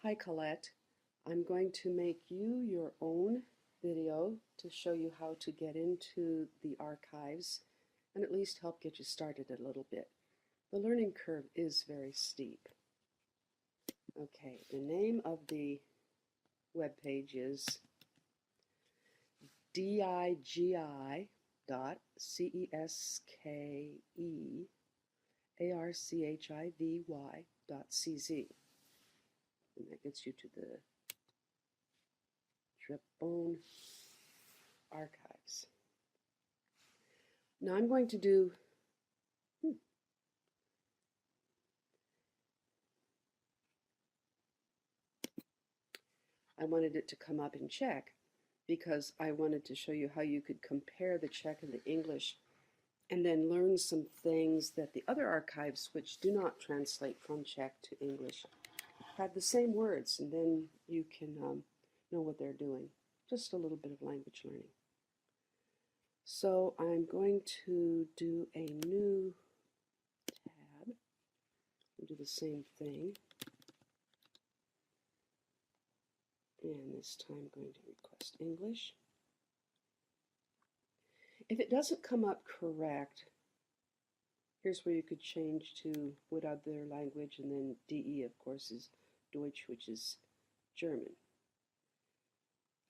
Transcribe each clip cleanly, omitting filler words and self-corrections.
Hi Colette, I'm going to make you your own video to show you how to get into the archives and at least help get you started a little bit. The learning curve is very steep. Okay, the name of the web page is digi.archivy.cz. And that gets you to the Trebon Archives. Now I'm going to do I wanted it to come up in Czech because I wanted to show you how you could compare the Czech and the English and then learn some things that the other archives, which do not translate from Czech to English, have the same words, and then you can know what they're doing. Just a little bit of language learning. So I'm going to do a new tab and do the same thing. And this time I'm going to request English. If it doesn't come up correct, here's where you could change to what other language, and then DE, of course, is Deutsch, which is German.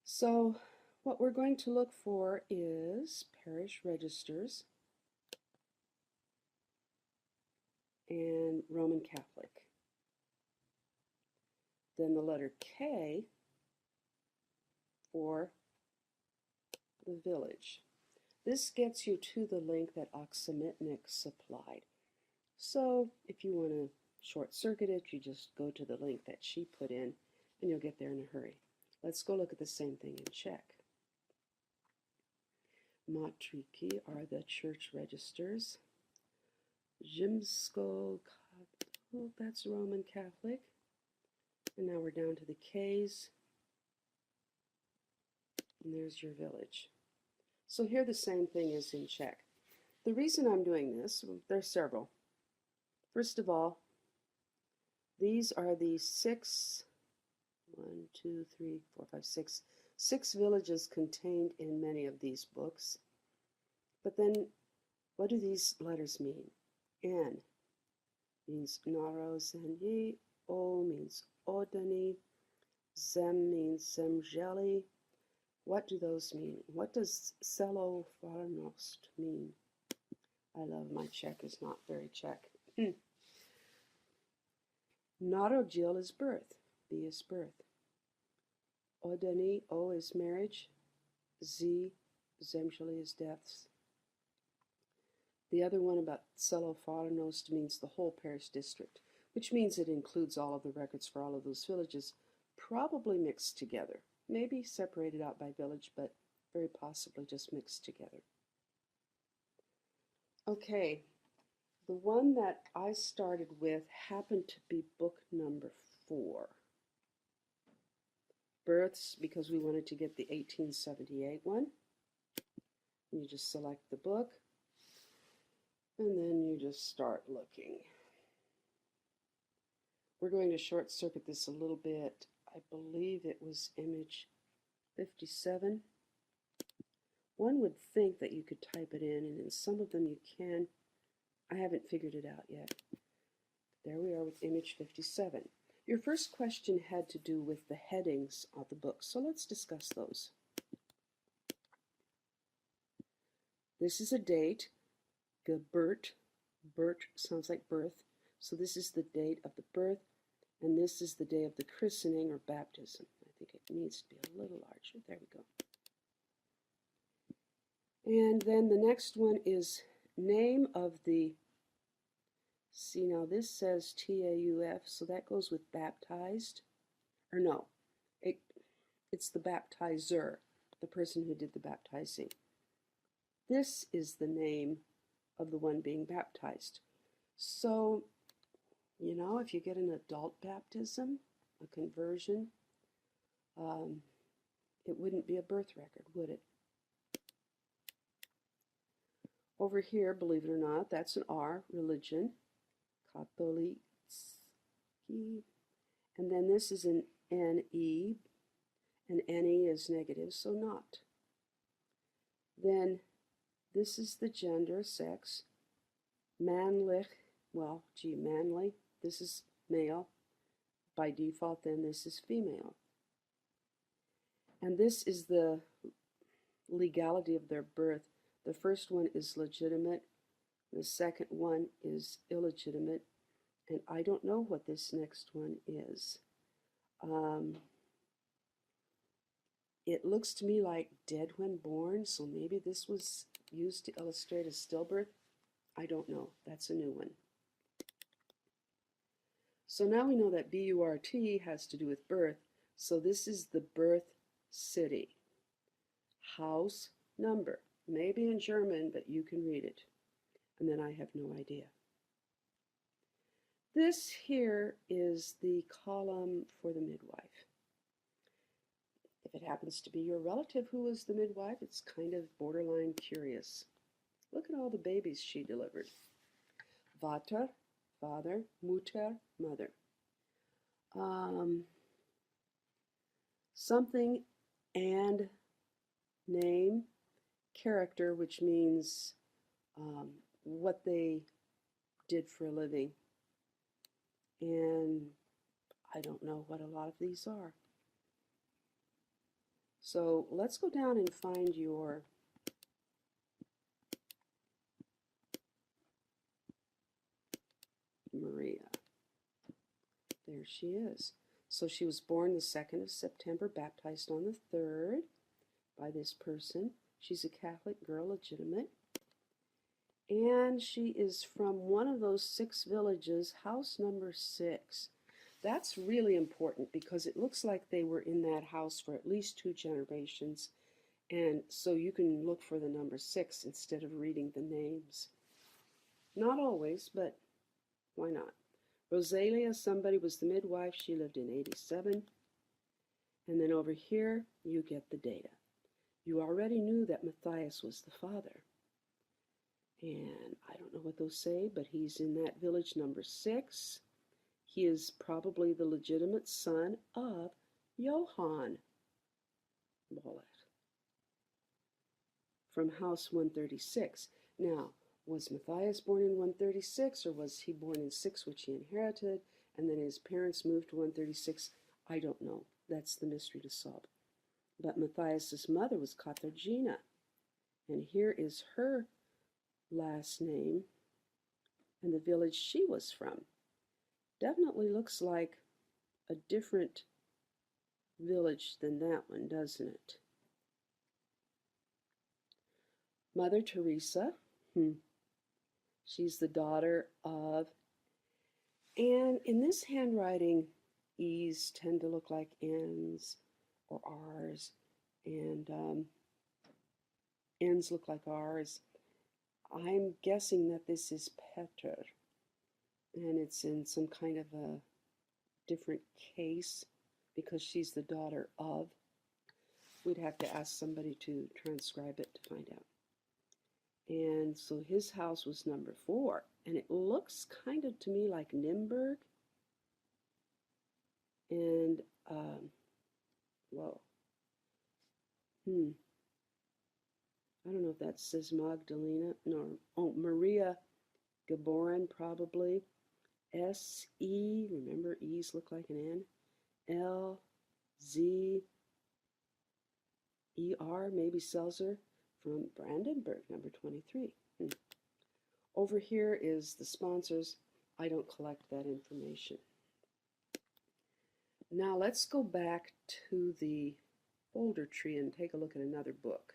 So what we're going to look for is parish registers and Roman Catholic. Then the letter K for the village. This gets you to the link that Aksamitnik supplied. So if you want to short circuit it, you just go to the link that she put in and you'll get there in a hurry. Let's go look at the same thing in Czech. Matriky are the church registers. Rimsko, oh, that's Roman Catholic. And now we're down to the K's. And there's your village. So here the same thing is in Czech. The reason I'm doing this, there's several. First of all, these are the six villages contained in many of these books. But then, what do these letters mean? N means Narození, O means Odany, Zem means Zemřelý. What do those mean? What does Selo Farnost mean? I love my Czech is not very Czech. Narodil is birth. B is birth. Odany, O is marriage. Z, Zemřelý is deaths. The other one about Selo Farnost means the whole parish district, which means it includes all of the records for all of those villages, probably mixed together. Maybe separated out by village, but very possibly just mixed together. Okay, the one that I started with happened to be book number 4. Births, because we wanted to get the 1878 one. You just select the book, and then you just start looking. We're going to short circuit this a little bit. I believe it was image 57. One would think that you could type it in, and in some of them you can. I haven't figured it out yet. There we are with image 57. Your first question had to do with the headings of the book, so let's discuss those. This is a date, Geburt. Bert sounds like birth, so this is the date of the birth, and this is the day of the christening or baptism. I think it needs to be a little larger. There we go. And then the next one is name of the, see now this says Tauf, so that goes with baptized, or no, it's the baptizer, the person who did the baptizing. This is the name of the one being baptized. So, you know, if you get an adult baptism, a conversion, it wouldn't be a birth record, would it? Over here, believe it or not, that's an R, religion, Katholicki. And then this is an NE, and NE is negative, so not. Then this is the gender, sex. Manlich, well, gee, manly, this is male. By default, then this is female. And this is the legality of their birth. The first one is legitimate. The second one is illegitimate. And I don't know what this next one is. It looks to me like dead when born, so maybe this was used to illustrate a stillbirth. I don't know. That's a new one. So now we know that BURT has to do with birth. So this is the birth city. House number. Maybe in German, but you can read it. And then I have no idea. This here is the column for the midwife. If it happens to be your relative who was the midwife, it's kind of borderline curious. Look at all the babies she delivered. Vater, father, Mutter, mother. Something and name, character, which means what they did for a living. And I don't know what a lot of these are. So let's go down and find your Maria. There she is. So she was born the 2nd of September, baptized on the 3rd by this person. She's a Catholic girl, legitimate. And she is from one of those 6 villages, house number 6. That's really important because it looks like they were in that house for at least 2 generations. And so you can look for the number 6 instead of reading the names. Not always, but why not? Rosalia, somebody was the midwife. She lived in 87. And then over here, you get the data. You already knew that Matthias was the father. And I don't know what those say, but he's in that village number 6. He is probably the legitimate son of Johann Colette from house 136. Now, was Matthias born in 136, or was he born in 6, which he inherited, and then his parents moved to 136? I don't know. That's the mystery to solve. But Matthias's mother was Katarzyna, and here is her last name and the village she was from. Definitely looks like a different village than that one, doesn't it? Mother Teresa. She's the daughter of, and in this handwriting, E's tend to look like N's or R's, and N's look like R's. I'm guessing that this is Peter, and it's in some kind of a different case because she's the daughter of. We'd have to ask somebody to transcribe it to find out. And so his house was number 4, and it looks kind of to me like Nymburk. And, whoa. I don't know if that says Magdalena. No, oh, Maria Geboren, probably. S-E, remember E's look like an N. L-Z-E-R, maybe Selzer. From Brandenburg, number 23. Over here is the sponsors. I don't collect that information. Now let's go back to the folder tree and take a look at another book.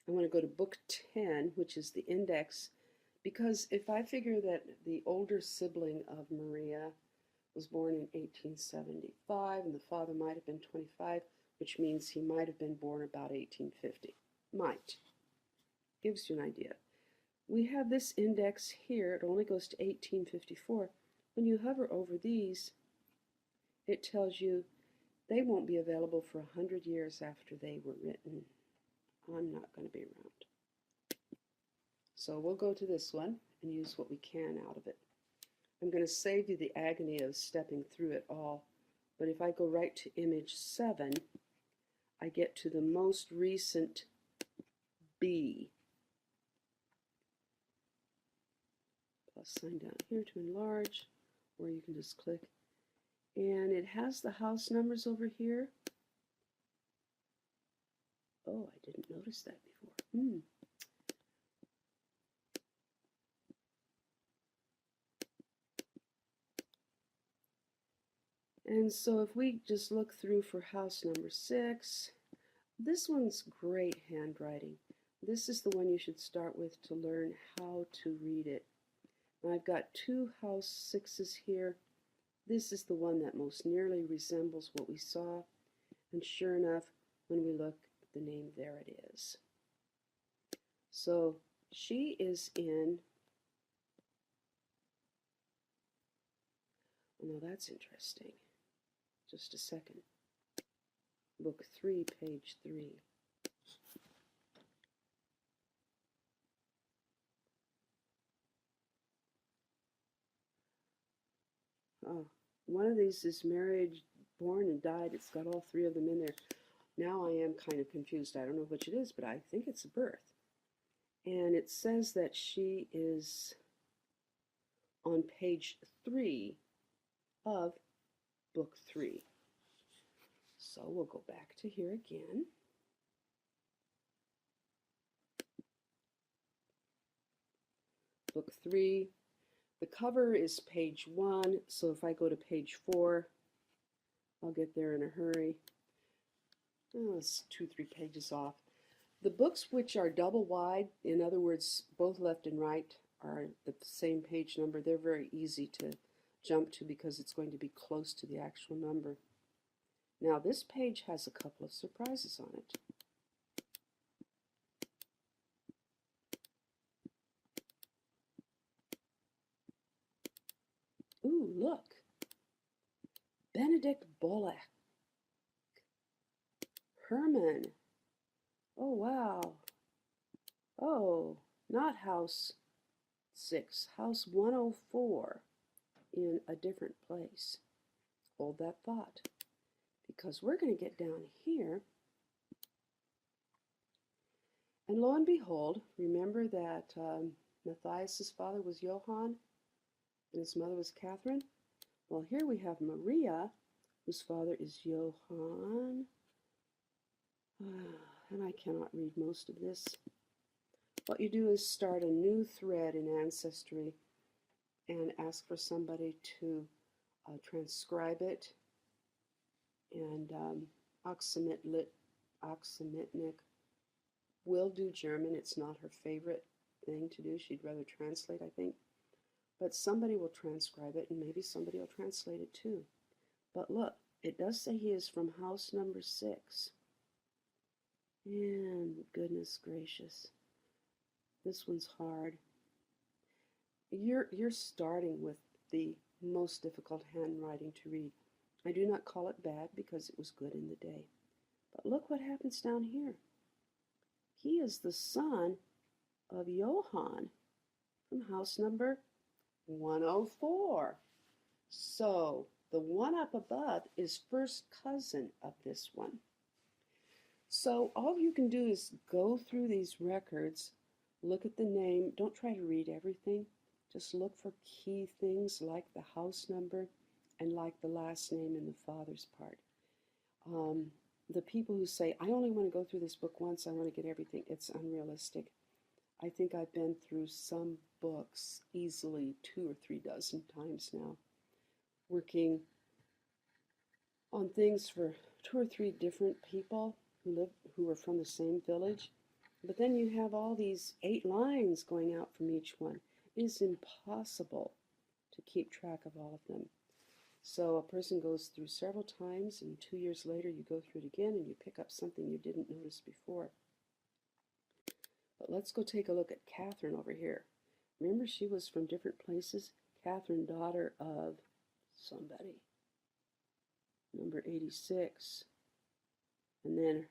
I want to go to book 10, which is the index, because if I figure that the older sibling of Maria was born in 1875, and the father might have been 25, which means he might have been born about 1850. Might. Gives you an idea. We have this index here. It only goes to 1854. When you hover over these, it tells you they won't be available for 100 years after they were written. I'm not going to be around. So we'll go to this one and use what we can out of it. I'm going to save you the agony of stepping through it all, but if I go right to image 7, I get to the most recent B. Plus sign down here to enlarge, or you can just click. And it has the house numbers over here. Oh, I didn't notice that before. And so if we just look through for house number 6, this one's great handwriting. This is the one you should start with to learn how to read it. Now I've got 2 house 6s here. This is the one that most nearly resembles what we saw. And sure enough, when we look at the name, there it is. So she is in, oh, now that's interesting. Just a second. Book 3, page 3. Oh, one of these is married, born, and died. It's got all 3 of them in there. Now I am kind of confused. I don't know which it is, but I think it's a birth. And it says that she is on page 3 of book 3. So we'll go back to here again. Book 3. The cover is page 1, so if I go to page 4, I'll get there in a hurry. Oh, it's 2-3 pages off. The books which are double wide, in other words, both left and right, are the same page number. They're very easy to jump to because it's going to be close to the actual number. Now this page has a couple of surprises on it. Ooh, look. Benedict Bolek. Herman. Oh, wow. Oh, not house 6, house 104 in a different place. Hold that thought, because we're going to get down here. And lo and behold, remember that Matthias's father was Johann and his mother was Catherine? Well, here we have Maria, whose father is Johann. And I cannot read most of this. What you do is start a new thread in Ancestry and ask for somebody to transcribe it. And Aksamitnik will do German. It's not her favorite thing to do. She'd rather translate, I think. But somebody will transcribe it, and maybe somebody will translate it too. But look, it does say he is from house number 6. And goodness gracious, this one's hard. You're starting with the most difficult handwriting to read. I do not call it bad because it was good in the day. But look what happens down here. He is the son of Johann from house number 104. So the one up above is first cousin of this one. So all you can do is go through these records, look at the name. Don't try to read everything. Just look for key things like the house number and like the last name in the father's part. The people who say, I only want to go through this book once, I want to get everything, it's unrealistic. I think I've been through some books easily 2 or 3 dozen times now, working on things for 2 or 3 different people who are from the same village. But then you have all these 8 lines going out from each one. It is impossible to keep track of all of them. So a person goes through several times, and 2 years later you go through it again and you pick up something you didn't notice before. But let's go take a look at Catherine over here. Remember, she was from different places. Catherine, daughter of somebody. Number 86. And then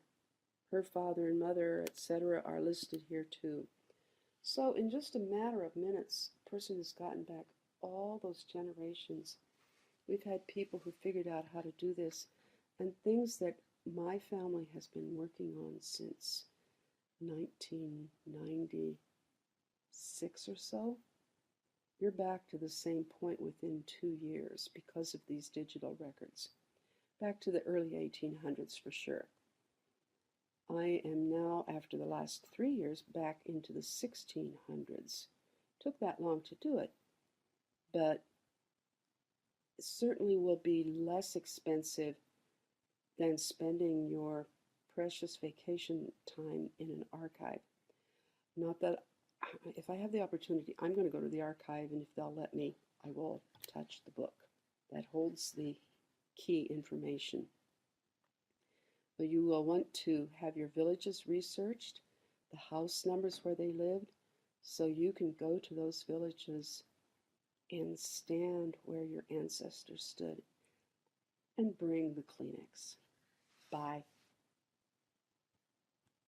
her father and mother, etc., are listed here too. So in just a matter of minutes, a person has gotten back all those generations. We've had people who figured out how to do this, and things that my family has been working on since 1996 or so. You're back to the same point within 2 years because of these digital records. Back to the early 1800s for sure. I am now, after the last 3 years, back into the 1600s. Took that long to do it, but it certainly will be less expensive than spending your precious vacation time in an archive. Not that if I have the opportunity, I'm going to go to the archive, and if they'll let me, I will touch the book that holds the key information. But you will want to have your villages researched, the house numbers where they lived, so you can go to those villages and stand where your ancestors stood and bring the Kleenex. Bye.